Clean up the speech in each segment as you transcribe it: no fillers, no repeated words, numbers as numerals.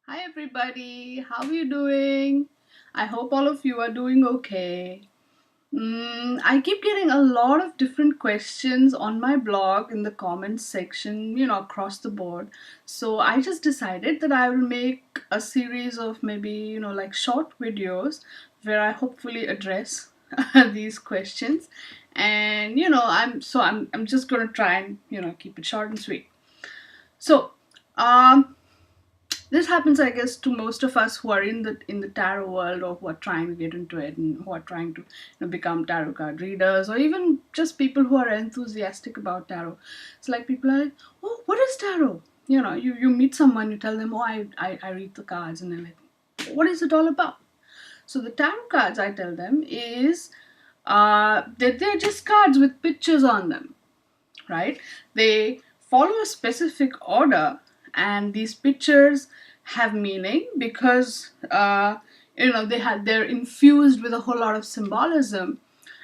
Hi everybody, how are you doing? I hope all of you are doing okay. I keep getting a lot of different questions on my blog in the comments section, across the board. So I just decided that I will make a series of maybe, like short videos where I hopefully address these questions. And I'm just gonna try and keep it short and sweet. So um this happens, I guess, to most of us who are in the tarot world, or who are trying to get into it, and who are trying to become tarot card readers, or even just people who are enthusiastic about tarot. It's like people are like, oh, what is tarot? You meet someone, you tell them, oh, I read the cards, and they're like, what is it all about? So the tarot cards, I tell them, is that they're just cards with pictures on them, right? They follow a specific order, and these pictures have meaning because they're infused with a whole lot of symbolism.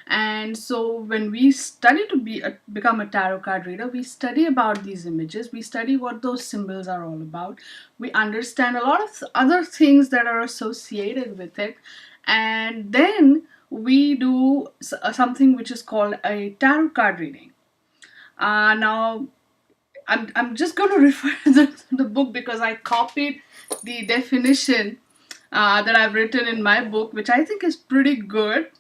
And so when we study to become a tarot card reader, we study about these images, we study what those symbols are all about, we understand a lot of other things that are associated with it, and then we do something which is called a tarot card reading. Now, I'm just going to refer to the book because I copied the definition that I've written in my book, which I think is pretty good.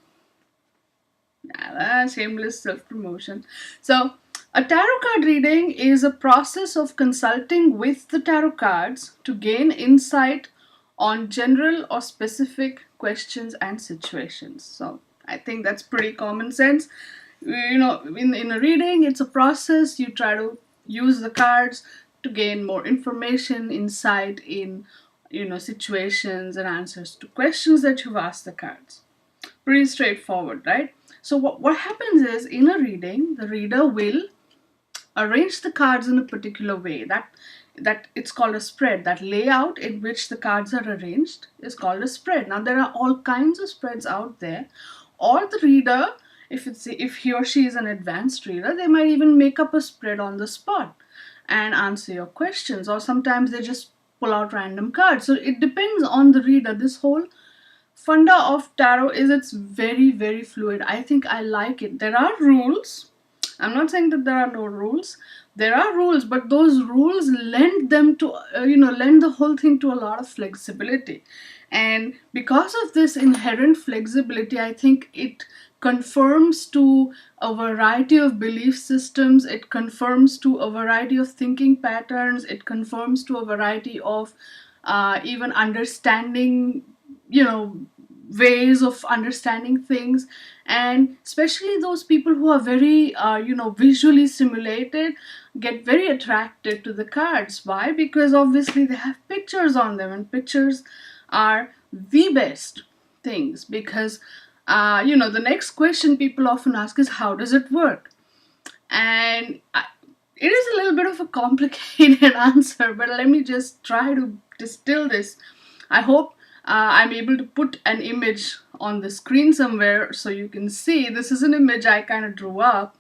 Shameless self promotion. So, a tarot card reading is a process of consulting with the tarot cards to gain insight on general or specific questions and situations. So, I think that's pretty common sense. In a reading, it's a process. You try to use the cards to gain more information, insight in situations and answers to questions that you've asked the cards. Pretty straightforward, right? So what happens is, in a reading, the reader will arrange the cards in a particular way. That it's called a spread. That layout in which the cards are arranged is called a spread. Now there are all kinds of spreads out there. Or the reader, if he or she is an advanced reader, they might even make up a spread on the spot and answer your questions. Or sometimes they just pull out random cards. So it depends on the reader. This whole funda of tarot is it's very, very fluid. I think I like it. There are rules. I'm not saying that there are no rules. There are rules, but those rules lend them to lend the whole thing to a lot of flexibility. And because of this inherent flexibility, I think it conforms to a variety of belief systems, it conforms to a variety of thinking patterns, it conforms to a variety of even understanding, ways of understanding things. And especially those people who are very visually stimulated get very attracted to the cards. Why? Because obviously they have pictures on them, and pictures are the best things. Because the next question people often ask is, how does it work? And it is a little bit of a complicated answer, but let me just try to distill this. I hope I'm able to put an image on the screen somewhere so you can see. This is an image I kind of drew up.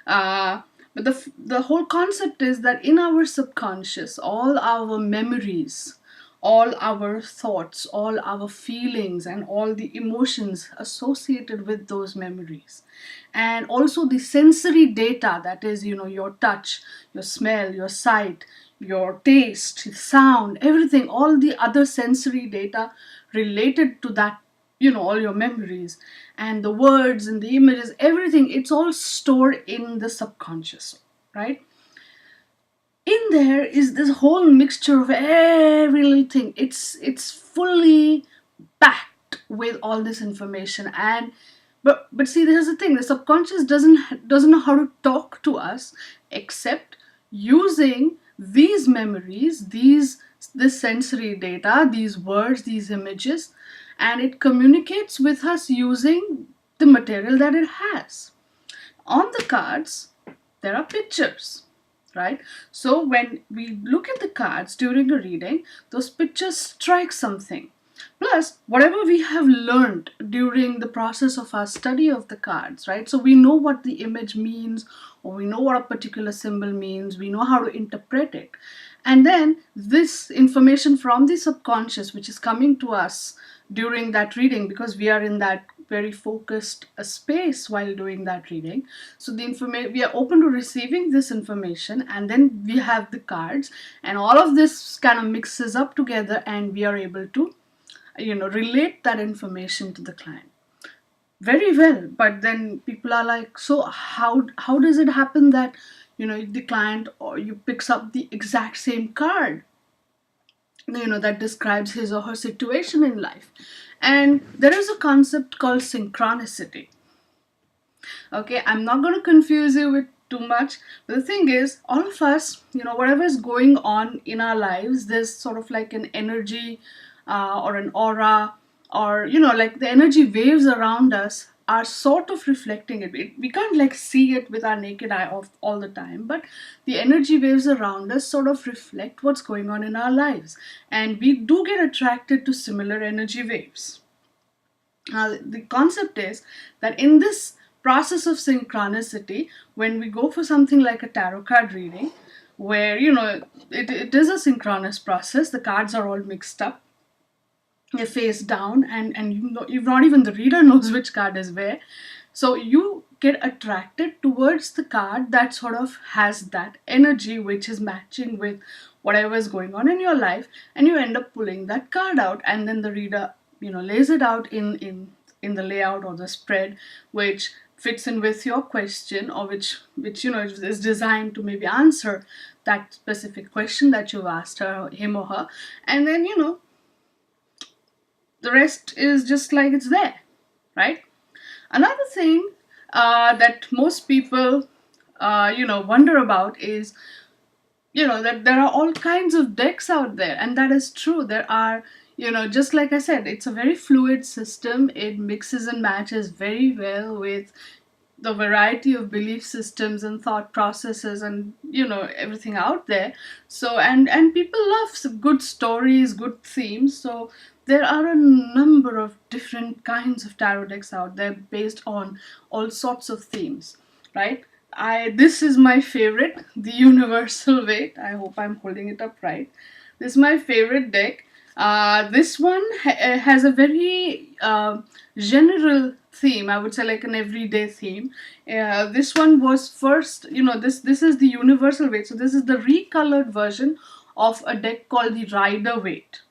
But the whole concept is that in our subconscious, all our memories, all our thoughts, all our feelings, and all the emotions associated with those memories, and also the sensory data, that is, your touch, your smell, your sight, your taste, sound, everything, all the other sensory data related to that, all your memories and the words and the images, everything, it's all stored in the subconscious, right? In there is this whole mixture of every little thing. It's fully packed with all this information. And but see, there's the thing: the subconscious doesn't know how to talk to us except using these memories, this sensory data, these words, these images, and it communicates with us using the material that it has. On the cards, there are pictures, right? So when we look at the cards during a reading, those pictures strike something. Plus, whatever we have learned during the process of our study of the cards, right? So we know what the image means, or we know what a particular symbol means, we know how to interpret it. And then this information from the subconscious, which is coming to us during that reading, because we are in that very focused space while doing that reading. So the information, we are open to receiving this information, and then we have the cards, and all of this kind of mixes up together, and we are able to relate that information to the client very well. But then people are like, so how does it happen that the client or you picks up the exact same card that describes his or her situation in life? And there is a concept called synchronicity. Okay, I'm not going to confuse you with too much, but the thing is, all of us, whatever is going on in our lives, there's sort of like an energy or an aura, or like the energy waves around us are sort of reflecting it. We can't like see it with our naked eye all the time, but the energy waves around us sort of reflect what's going on in our lives, and we do get attracted to similar energy waves. The concept is that in this process of synchronicity, when we go for something like a tarot card reading, where it is a synchronous process, the cards are all mixed up, they're face down, and you've not even the reader knows which card is where. So you get attracted towards the card that sort of has that energy which is matching with whatever is going on in your life, and you end up pulling that card out, and then the reader lays it out in the layout or the spread which fits in with your question, or which is designed to maybe answer that specific question that you've asked him or her. And then the rest is just like it's there, right? Another thing that most people wonder about is that there are all kinds of decks out there, and that is true. There are, just like I said, it's a very fluid system. It mixes and matches very well with the variety of belief systems and thought processes and everything out there. So and people love good stories, good themes. So there are a number of different kinds of tarot decks out there based on all sorts of themes, right? I This is my favorite, the Universal Weight. I hope I'm holding it up right. This is my favorite deck. This one has a very general theme, I would say, like an everyday theme. This one was first, this is the Universal Weight. So this is the recolored version of a deck called the Rider Waite.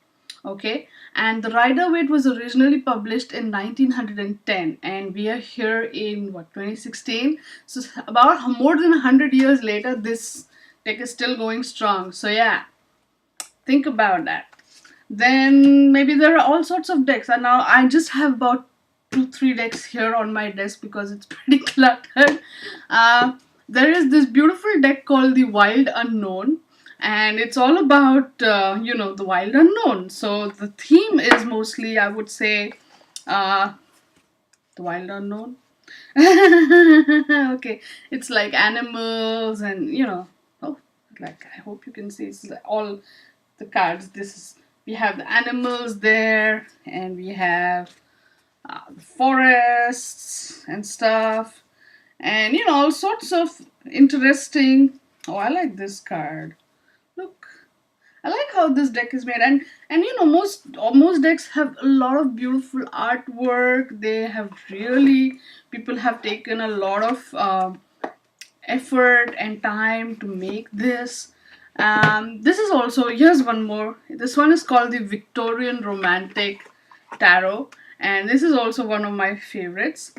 Okay, and the Rider Waite was originally published in 1910, and we are here in what, 2016. So about more than 100 years later, this deck is still going strong. So yeah, think about that. Then maybe there are all sorts of decks, and now I just have about 2-3 decks here on my desk because it's pretty cluttered. There is this beautiful deck called the Wild Unknown, and it's all about the wild unknown. So the theme is mostly, I would say, the wild unknown. Okay, it's like animals, and oh, like, I hope you can see, it's like all the cards. This is, we have the animals there, and we have the forests and stuff, and all sorts of interesting. Oh, I like this card. Look, I like how this deck is made, and most decks have a lot of beautiful artwork. They have really, people have taken a lot of effort and time to make this. This is also, here's one more. This one is called the Victorian Romantic Tarot, and this is also one of my favorites.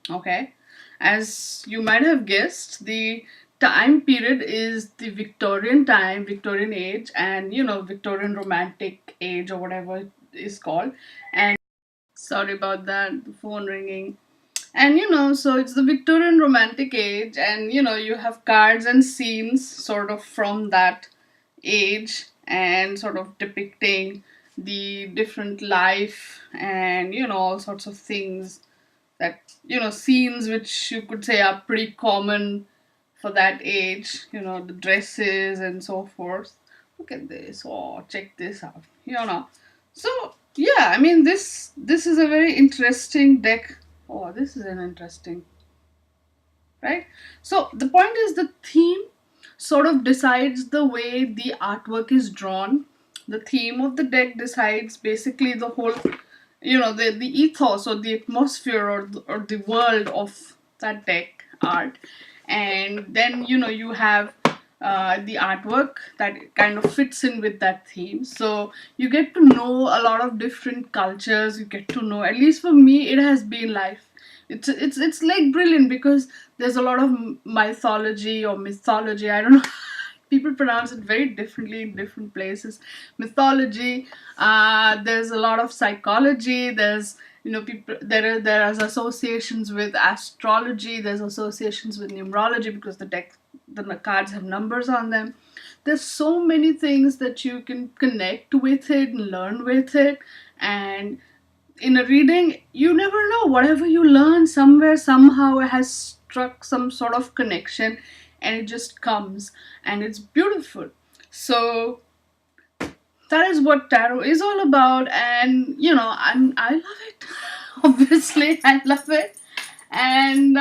Okay, as you might have guessed, the time period is the Victorian time, Victorian age, and Victorian Romantic age, or whatever it is called. And sorry about that, the phone ringing. And so it's the Victorian Romantic age, and you have cards and scenes sort of from that age, and sort of depicting the different life, and all sorts of things that scenes which you could say are pretty common for that age, the dresses and so forth. Look at this. Oh, check this out. So Yeah, I mean this is a very interesting deck. Oh, this is an interesting, right? So the point is the theme sort of decides the way the artwork is drawn. The theme of the deck decides basically the whole, the ethos or the atmosphere or the world of that deck art. And then you have the artwork that kind of fits in with that theme. So you get to know a lot of different cultures. You get to know, at least for me, it has been life. It's like brilliant because there's a lot of mythology or mythology. I don't know. People pronounce it very differently in different places. Mythology. There's a lot of psychology. There's people there are associations with astrology. There's associations with numerology because the cards have numbers on them. There's so many things that you can connect with it and learn with it. And in a reading, you never know, whatever you learn somewhere somehow it has struck some sort of connection, and it just comes, and it's beautiful. So that is what tarot is all about. And I love it. Obviously I love it. And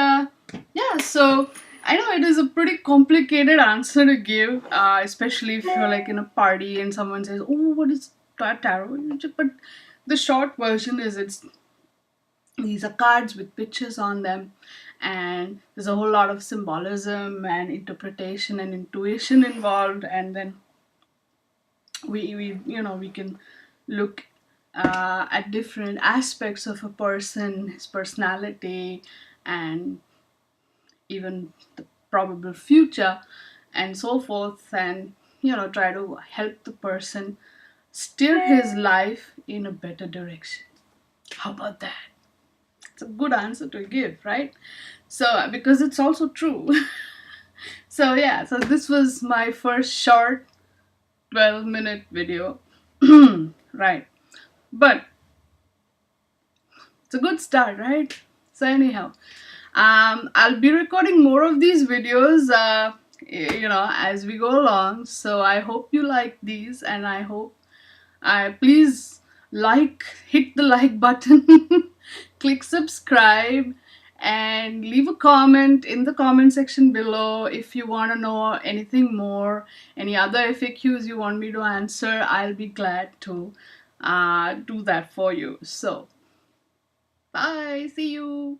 yeah, so I know it is a pretty complicated answer to give, especially if you're like in a party and someone says, oh, what is tarot? But the short version is, these are cards with pictures on them, and there's a whole lot of symbolism and interpretation and intuition involved. And then we can look at different aspects of a person, his personality, and even the probable future, and so forth, and try to help the person steer his life in a better direction. How about that? It's a good answer to give, right? So because it's also true. So yeah, so this was my first short 12-minute video. Right. But it's a good start, right? So anyhow, I'll be recording more of these videos, as we go along. So I hope you like these, and I hope please hit the like button, click subscribe, and leave a comment in the comment section below if you want to know anything more, any other FAQs you want me to answer. I'll be glad to do that for you. So bye, see you.